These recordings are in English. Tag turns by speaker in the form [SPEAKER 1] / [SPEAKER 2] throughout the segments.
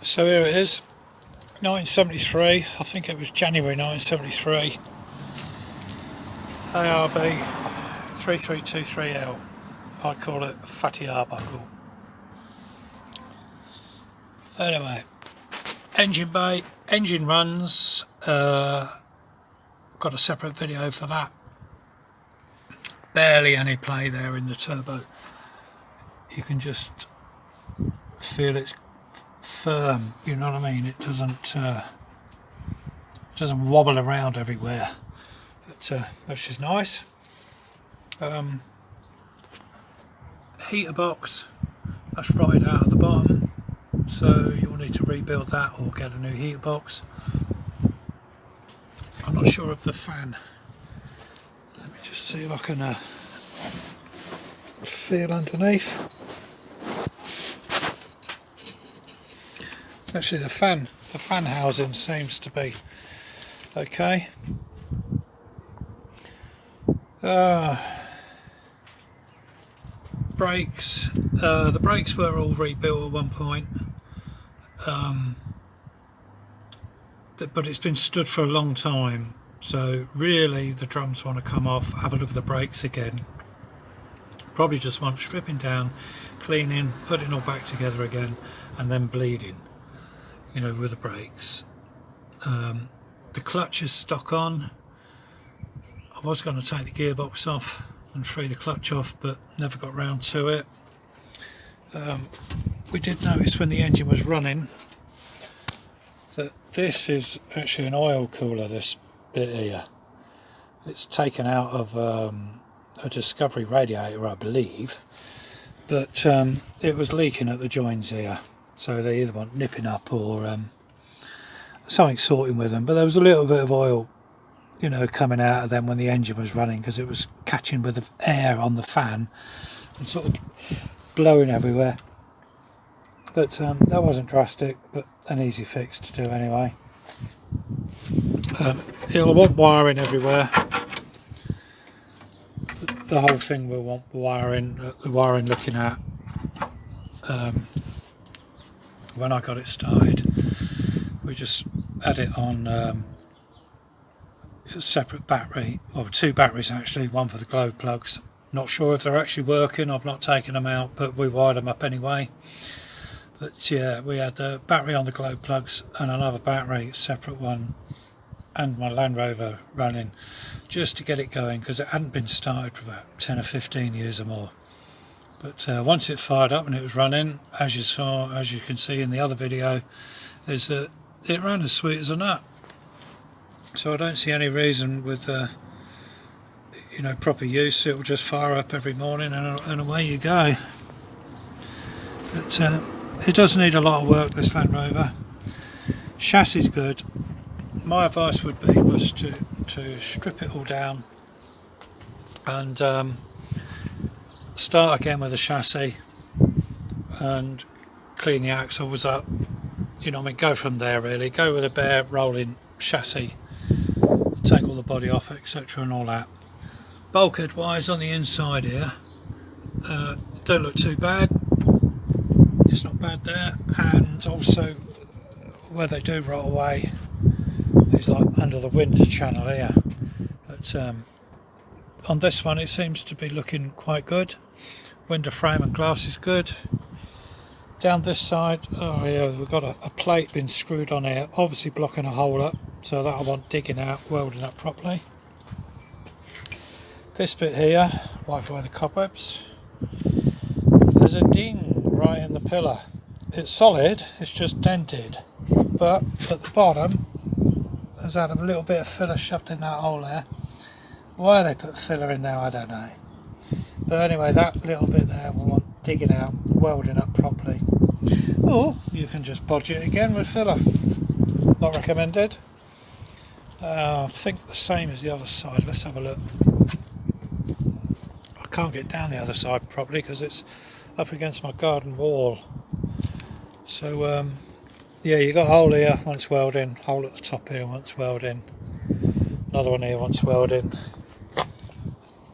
[SPEAKER 1] So here it is, 1973, I think it was January 1973, ARB 3323L, I'd call it Fatty Arbuckle. Anyway, engine bay, engine runs, got a separate video for that. Barely any play there in the turbo, you can just feel it's firm, you know what I mean, it doesn't wobble around everywhere, but which is nice. Heater box, that's right out at the bottom, so you'll need to rebuild that or get a new heater box. I'm not sure of the fan, let me just see if I can feel underneath. Actually the fan housing seems to be okay. Brakes, the brakes were all rebuilt at one point, but it's been stood for a long time, so really the drums want to come off, have a look at the brakes again. Probably just want stripping down, cleaning, putting it all back together again, and then bleeding, you know, with the brakes. The clutch is stuck on. I was going to take the gearbox off and free the clutch off, but never got round to it. We did notice when the engine was running that this is actually an oil cooler, this bit here. It's taken out of a Discovery radiator, I believe, but it was leaking at the joins here, so they either want nipping up or something sorting with them. But there was a little bit of oil, you know, coming out of them when the engine was running, because it was catching with the air on the fan and sort of blowing everywhere. But that wasn't drastic, but an easy fix to do anyway. It'll want wiring everywhere. The whole thing will want wiring. The wiring looking at when I got it started, we just had it on a separate battery, or two batteries actually, one for the glow plugs. Not sure if they're actually working, I've not taken them out, but we wired them up anyway. But yeah, we had the battery on the glow plugs and another battery, separate one, and my Land Rover running, just to get it going, because it hadn't been started for about 10 or 15 years or more. But once it fired up and it was running, as you can see in the other video, is that it ran as sweet as a nut. So I don't see any reason with you know, proper use, it will just fire up every morning and away you go. But it does need a lot of work, this Land Rover. Chassis is good. My advice would be to strip it all down and start again with the chassis and clean the axles up, you know, I mean, go from there really, go with a bare rolling chassis, take all the body off, etc. and all that. Bulkhead wise on the inside here, don't look too bad, it's not bad there, and also where they do rot away is like under the window channel here, but on this one it seems to be looking quite good. Window frame and glass is good. Down this side, oh yeah, we've got a plate been screwed on here, obviously blocking a hole up, so that'll want digging out, welding up properly. This bit here, wipe away the cobwebs. There's a ding right in the pillar. It's solid, it's just dented, but at the bottom there's had a little bit of filler shoved in that hole there. Why they put filler in there, I don't know. But anyway, that little bit there will want digging out, welding up properly. Or you can just bodge it again with filler. Not recommended. I think the same as the other side. Let's have a look. I can't get down the other side properly because it's up against my garden wall. So yeah, you got a hole here, wants welding, hole at the top here, wants welding, another one here wants welding,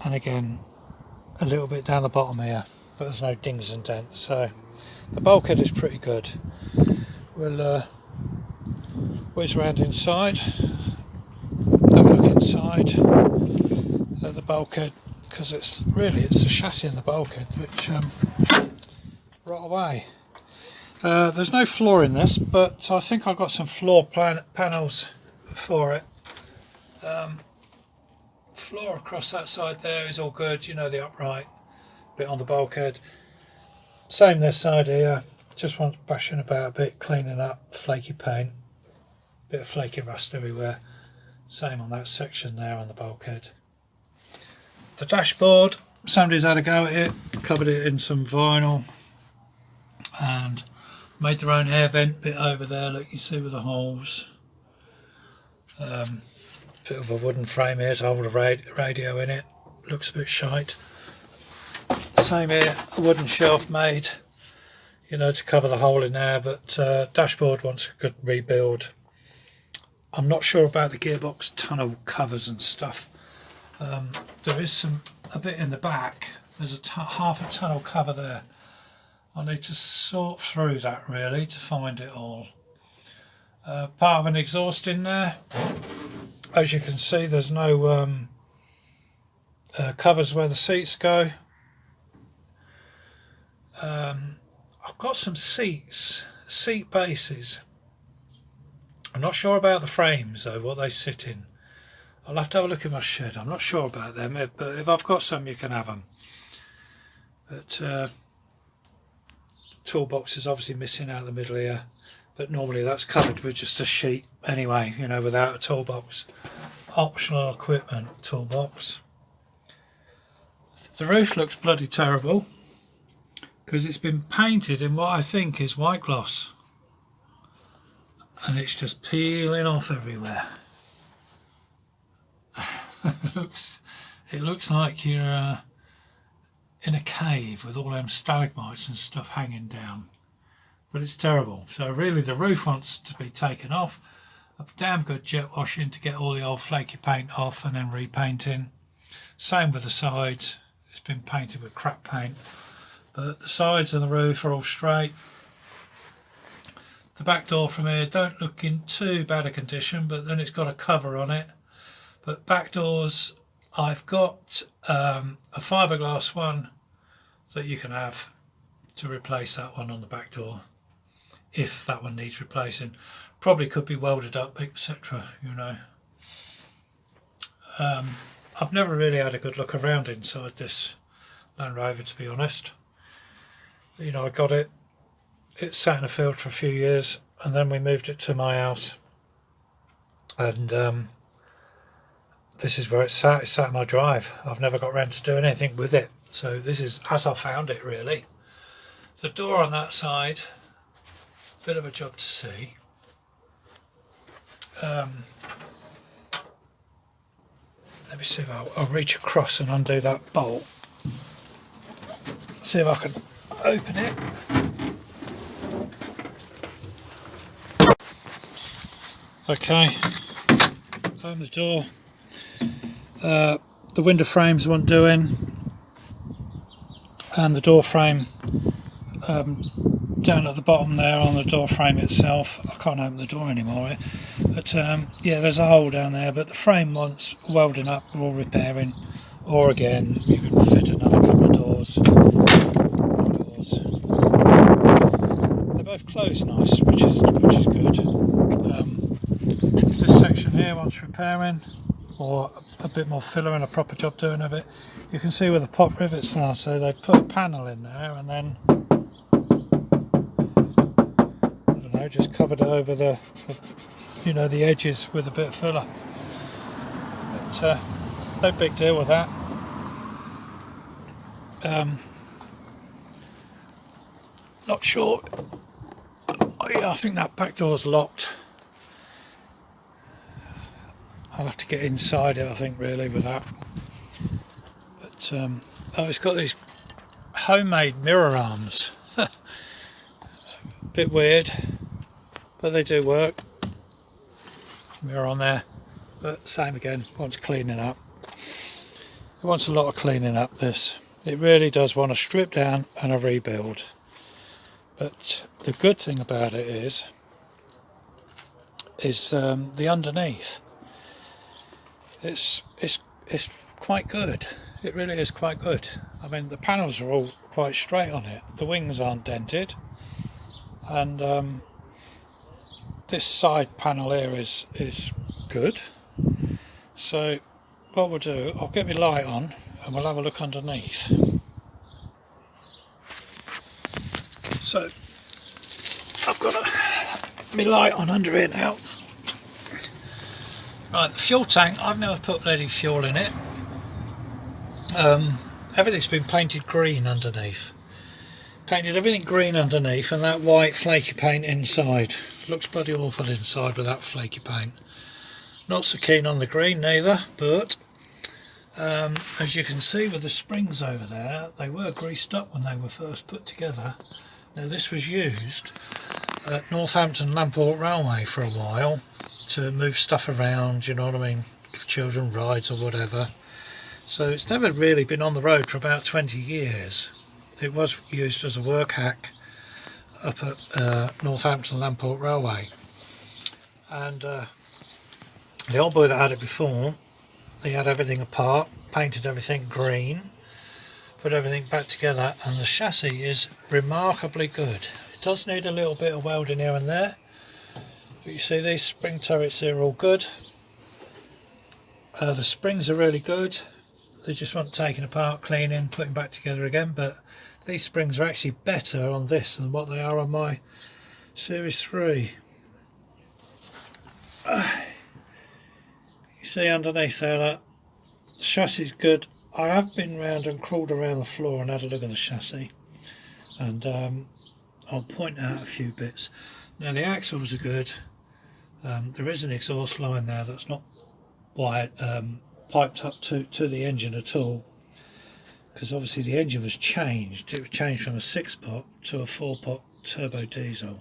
[SPEAKER 1] and again a little bit down the bottom here, but there's no dings and dents, so the bulkhead is pretty good. we'll whiz around inside, have a look inside at the bulkhead, because it's the chassis and the bulkhead which rot away. There's no floor in this, but I think I've got some floor panels for it. Floor across that side there is all good, you know, the upright bit on the bulkhead. Same this side here, just want bashing about a bit, cleaning up, flaky paint, bit of flaky rust everywhere. Same on that section there on the bulkhead. The dashboard, somebody's had a go at it, covered it in some vinyl and made their own air vent bit over there, look, you see with the holes. Bit of a wooden frame here to hold a radio in it, looks a bit shite. Same here, a wooden shelf made, you know, to cover the hole in there, but dashboard wants a good rebuild. I'm not sure about the gearbox tunnel covers and stuff. There is a bit in the back, there's half a tunnel cover there. I need to sort through that really to find it all. Part of an exhaust in there. As you can see, there's no covers where the seats go. I've got some seat bases. I'm not sure about the frames though, what they sit in. I'll have to have a look in my shed. I'm not sure about them, but if I've got some, you can have them. But toolbox is obviously missing out the middle here, but normally that's covered with just a sheet anyway, you know, without a toolbox. Optional equipment toolbox. The roof looks bloody terrible because it's been painted in what I think is white gloss, and it's just peeling off everywhere. It looks like you're in a cave with all them stalagmites and stuff hanging down, but it's terrible. So really the roof wants to be taken off, a damn good jet washing to get all the old flaky paint off, and then repainting. Same with the sides, it's been painted with crap paint, but the sides of the roof are all straight. The back door from here don't look in too bad a condition, but then it's got a cover on it. But back doors, I've got a fiberglass one that you can have to replace that one on the back door if that one needs replacing. Probably could be welded up, etc, you know. I've never really had a good look around inside this Land Rover, to be honest. You know, I got it sat in a field for a few years, and then we moved it to my house, and this is where it's sat in my drive. I've never got around to doing anything with it, so this is as I found it really. The door on that side, bit of a job to see. Let me see if I'll reach across and undo that bolt. See if I can open it. Okay, open the door. The window frames want doing, and the door frame down at the bottom there on the door frame itself. I can't open the door anymore, but yeah, there's a hole down there, but the frame wants welding up or repairing, or again you can fit another couple of doors. They're both closed nice, which is good. This section here wants repairing, or a bit more filler and a proper job doing of it. You can see where the pop rivets are, so they put a panel in there and then I don't know, just covered it over the you know, the edges with a bit of filler. But no big deal with that. Not sure. Oh, yeah, I think that back door's locked. I'll have to get inside it, I think, really, with that. But oh, it's got these homemade mirror arms. Bit weird, but they do work. Mirror on there, but same again, wants cleaning up. It wants a lot of cleaning up, this. It really does want a strip down and a rebuild. But the good thing about it is is the underneath. It's quite good. It really is quite good. I mean, the panels are all quite straight on it. The wings aren't dented, and this side panel here is good. So what we'll do, I'll get my light on and we'll have a look underneath. So I've got my light on under here now. Right, the fuel tank, I've never put any fuel in it. Everything's been painted green underneath. Painted everything green underneath and that white flaky paint inside. Looks bloody awful inside with that flaky paint. Not so keen on the green neither, but as you can see with the springs over there, they were greased up when they were first put together. Now this was used at Northampton Lamport Railway for a while to move stuff around, you know what I mean, give children rides or whatever. So it's never really been on the road for about 20 years. It was used as a work hack up at Northampton Lamport Railway. And the old boy that had it before, he had everything apart, painted everything green, put everything back together, and the chassis is remarkably good. It does need a little bit of welding here and there, but you see these spring turrets here are all good. The springs are really good. They just want taking apart, cleaning, putting back together again, but these springs are actually better on this than what they are on my Series 3. You see underneath there that the chassis is good. I have been round and crawled around the floor and had a look at the chassis, and I'll point out a few bits. Now the axles are good. There is an exhaust line there that's not quite piped up to the engine at all, because obviously the engine was changed. It was changed from a 6-pot to a 4-pot turbo diesel.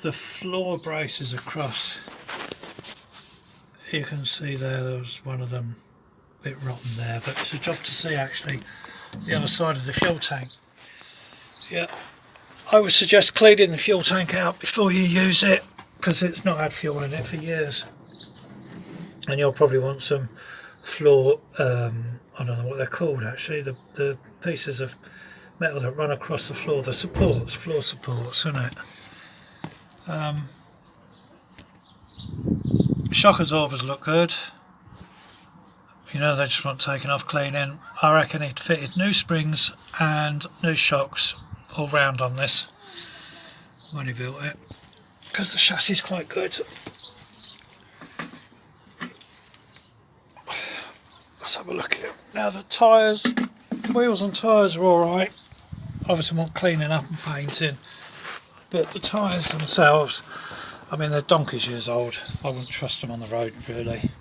[SPEAKER 1] The floor braces across, you can see there was one of them a bit rotten there, but it's a job to see actually the other side of the fuel tank. Yeah, I would suggest cleaning the fuel tank out before you use it, because it's not had fuel in it for years, and you'll probably want some floor, I don't know what they're called actually, the pieces of metal that run across the floor, the supports, floor supports, isn't it? Shock absorbers look good. You know, they just want taking off, cleaning. I reckon it fitted new springs and new shocks all round on this when he built it, because the chassis is quite good. Let's have a look at it. Now the tyres, wheels and tyres are alright. Obviously want cleaning up and painting, but the tyres themselves, I mean, they're donkey's years old. I wouldn't trust them on the road really.